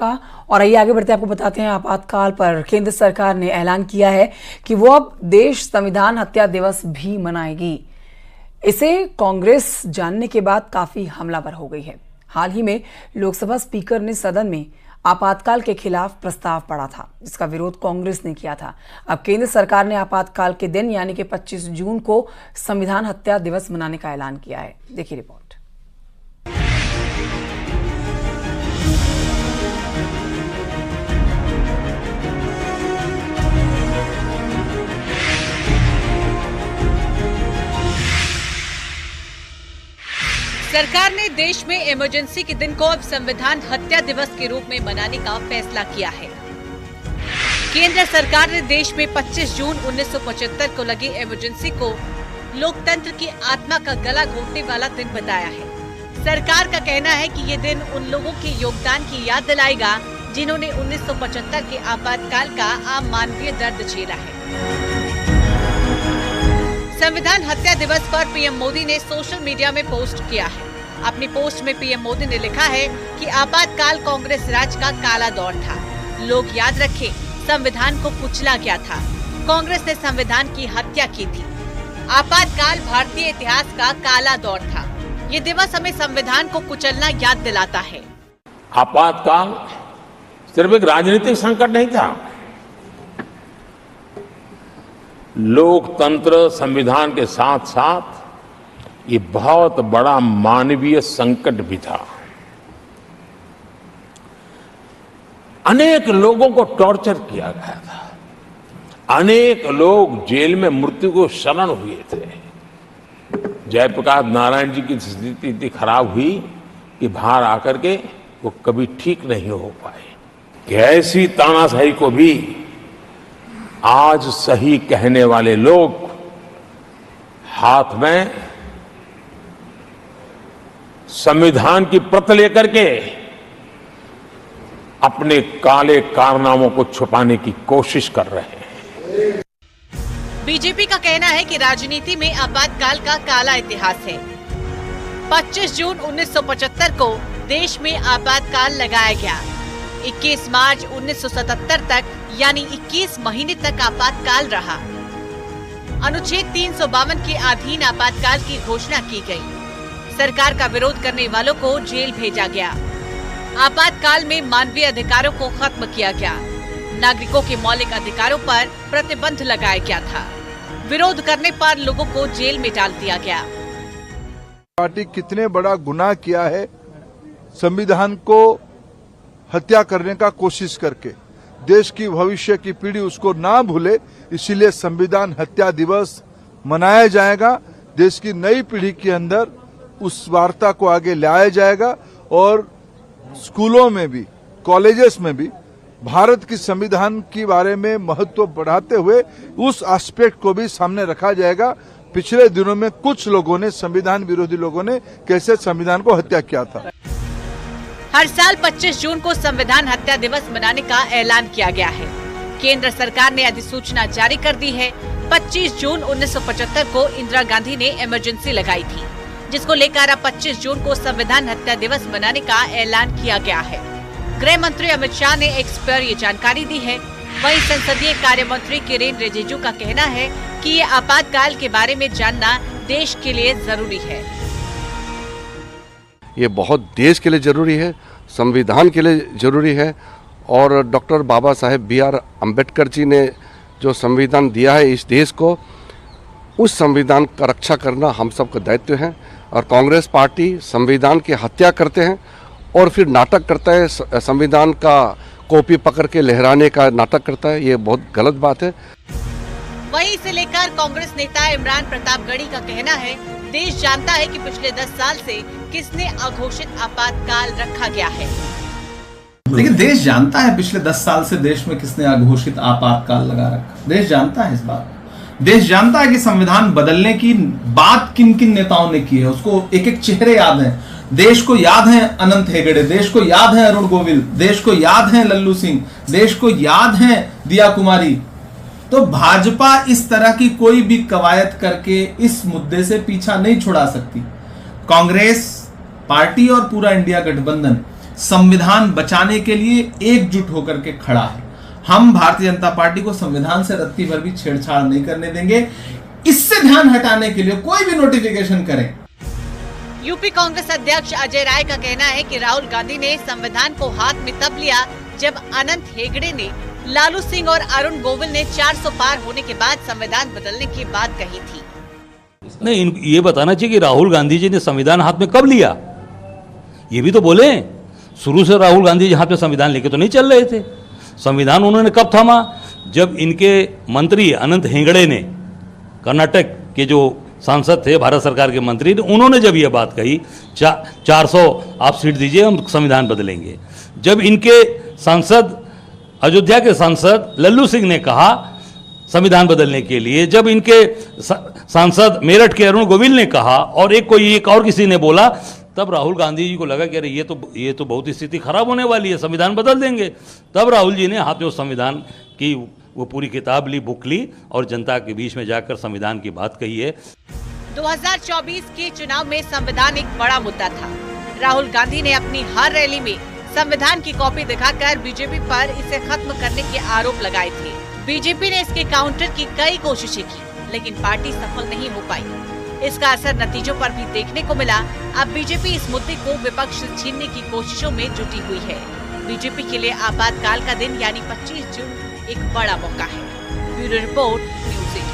का। और आइए आगे बढ़ते आपको बताते हैं आपातकाल पर केंद्र सरकार ने ऐलान किया है कि वो अब देश संविधान हत्या दिवस भी मनाएगी। इसे कांग्रेस जानने के बाद काफी हमलावर हो गई है। हाल ही में लोकसभा स्पीकर ने सदन में आपातकाल के खिलाफ प्रस्ताव पड़ा था, जिसका विरोध कांग्रेस ने किया था। अब केंद्र सरकार ने आपातकाल के दिन यानी कि 25 जून को संविधान हत्या दिवस मनाने का ऐलान किया है। देखिए रिपोर्ट। सरकार ने देश में इमरजेंसी के दिन को अब संविधान हत्या दिवस के रूप में मनाने का फैसला किया है। केंद्र सरकार ने देश में 25 जून 1975 को लगी इमरजेंसी को लोकतंत्र की आत्मा का गला घोटने वाला दिन बताया है। सरकार का कहना है कि ये दिन उन लोगों के योगदान की याद दिलाएगा जिन्होंने 1975 के आपातकाल का आम मानवीय दर्द झेला है। संविधान हत्या दिवस पर पीएम मोदी ने सोशल मीडिया में पोस्ट किया है। अपनी पोस्ट में पीएम मोदी ने लिखा है कि आपातकाल कांग्रेस राज का काला दौर था। लोग याद रखें, संविधान को कुचला गया था। कांग्रेस ने संविधान की हत्या की थी। आपातकाल भारतीय इतिहास का काला दौर था। ये दिवस हमें संविधान को कुचलना याद दिलाता है। आपातकाल सिर्फ एक राजनीतिक संकट नहीं था, लोकतंत्र संविधान के साथ साथ ये बहुत बड़ा मानवीय संकट भी था। अनेक लोगों को टॉर्चर किया गया था। अनेक लोग जेल में मृत्यु को शरण हुए थे। जयप्रकाश नारायण जी की स्थिति इतनी खराब हुई कि बाहर आकर के वो कभी ठीक नहीं हो पाए। कि ऐसी तानाशाही को भी आज सही कहने वाले लोग हाथ में संविधान की प्रत लेकर के अपने काले कारनामों को छुपाने की कोशिश कर रहे हैं। बीजेपी का कहना है कि राजनीति में आपातकाल का काला इतिहास है। 25 जून 1975 को देश में आपातकाल लगाया गया। 21 मार्च 1977 तक यानी 21 महीने तक आपातकाल रहा। अनुच्छेद 352 के अधीन आपातकाल की घोषणा की गई। सरकार का विरोध करने वालों को जेल भेजा गया। आपातकाल में मानवीय अधिकारों को खत्म किया गया। नागरिकों के मौलिक अधिकारों पर प्रतिबंध लगाया गया था। विरोध करने पर लोगों को जेल में डाल दिया गया। पार्टी कितने बड़ा गुनाह किया है संविधान को हत्या करने का कोशिश करके। देश की भविष्य की पीढ़ी उसको ना भूले, इसीलिए संविधान हत्या दिवस मनाया जाएगा। देश की नई पीढ़ी के अंदर उस वार्ता को आगे लाया जाएगा और स्कूलों में भी, कॉलेजेस में भी भारत की संविधान के बारे में महत्व बढ़ाते हुए उस एस्पेक्ट को भी सामने रखा जाएगा। पिछले दिनों में कुछ लोगों ने, संविधान विरोधी लोगों ने कैसे संविधान को हत्या किया था। हर साल 25 जून को संविधान हत्या दिवस मनाने का ऐलान किया गया है। केंद्र सरकार ने अधिसूचना जारी कर दी है। 25 जून 1975 को इंदिरा गांधी ने इमरजेंसी लगाई थी, जिसको लेकर अब 25 जून को संविधान हत्या दिवस मनाने का ऐलान किया गया है। गृह मंत्री अमित शाह ने एक्स पर ये जानकारी दी है। वहीं संसदीय कार्य मंत्री किरेन रिजिजू का कहना है कि ये आपातकाल के बारे में जानना देश के लिए जरूरी है। ये बहुत देश के लिए जरूरी है, संविधान के लिए जरूरी है। और डॉक्टर बाबा साहेब B.R. अम्बेडकर जी ने जो संविधान दिया है इस देश को, उस संविधान का रक्षा करना हम सबका दायित्व है। और कांग्रेस पार्टी संविधान की हत्या करते हैं और फिर नाटक करता है, संविधान का कॉपी पकड़ के लहराने का नाटक करता है। ये बहुत गलत बात है। वहीं इसे लेकर कांग्रेस नेता इमरान प्रतापगढ़ी का कहना है, देश जानता है कि पिछले 10 साल से किसने अघोषित आपातकाल रखा गया है। लेकिन देश जानता है पिछले 10 साल से देश में किसने अघोषित आपातकाल लगा रखा। देश जानता है इस बात। देश जानता है कि संविधान बदलने की बात किन किन नेताओं ने की है। उसको एक एक चेहरे याद हैं। देश को याद है अनंत हेगड़े, देश को याद है अरुण गोविल, देश को याद है लल्लू सिंह, देश को याद है दिया कुमारी। तो भाजपा इस तरह की कोई भी कवायद करके इस मुद्दे से पीछा नहीं छुड़ा सकती। कांग्रेस पार्टी और पूरा इंडिया गठबंधन संविधान बचाने के लिए एकजुट होकर के खड़ा है। हम भारतीय जनता पार्टी को संविधान से रत्ती भर भी छेड़छाड़ नहीं करने देंगे। इससे ध्यान हटाने के लिए कोई भी नोटिफिकेशन करें। यूपी कांग्रेस अध्यक्ष अजय राय का कहना है कि राहुल गांधी ने संविधान को हाथ में तब लिया जब अनंत हेगड़े ने लालू सिंह और अरुण गोविल ने 400 पार होने के बाद संविधान बदलने की बात कही थी। नहीं, ये बताना चाहिए कि राहुल गांधी जी ने संविधान हाथ में कब लिया, ये भी तो बोले। शुरू से राहुल गांधी जी हाथ में संविधान लेके तो नहीं चल रहे थे। संविधान उन्होंने कब थामा, जब इनके मंत्री अनंत हेगड़े ने, कर्नाटक के जो सांसद थे, भारत सरकार के मंत्री, उन्होंने जब ये बात कही 400 आप सीट दीजिए हम संविधान बदलेंगे। जब इनके सांसद, अयोध्या के सांसद लल्लू सिंह ने कहा संविधान बदलने के लिए, जब इनके सांसद मेरठ के अरुण गोविल ने कहा और एक और किसी ने बोला, तब राहुल गांधी जी को लगा कि अरे ये तो बहुत स्थिति खराब होने वाली है, संविधान बदल देंगे। तब राहुल जी ने हाथ में उस संविधान की वो पूरी किताब ली, बुक ली और जनता के बीच में जाकर संविधान की बात कही है। 2024 के चुनाव में संविधान एक बड़ा मुद्दा था। राहुल गांधी ने अपनी हर रैली में संविधान की कॉपी दिखाकर बीजेपी पर इसे खत्म करने के आरोप लगाए थे। बीजेपी ने इसके काउंटर की कई कोशिशें की, लेकिन पार्टी सफल नहीं हो पाई। इसका असर नतीजों पर भी देखने को मिला। अब बीजेपी इस मुद्दे को विपक्ष से छीनने की कोशिशों में जुटी हुई है। बीजेपी के लिए आपातकाल का दिन यानी 25 जून एक बड़ा मौका है। Bureau report, news 18।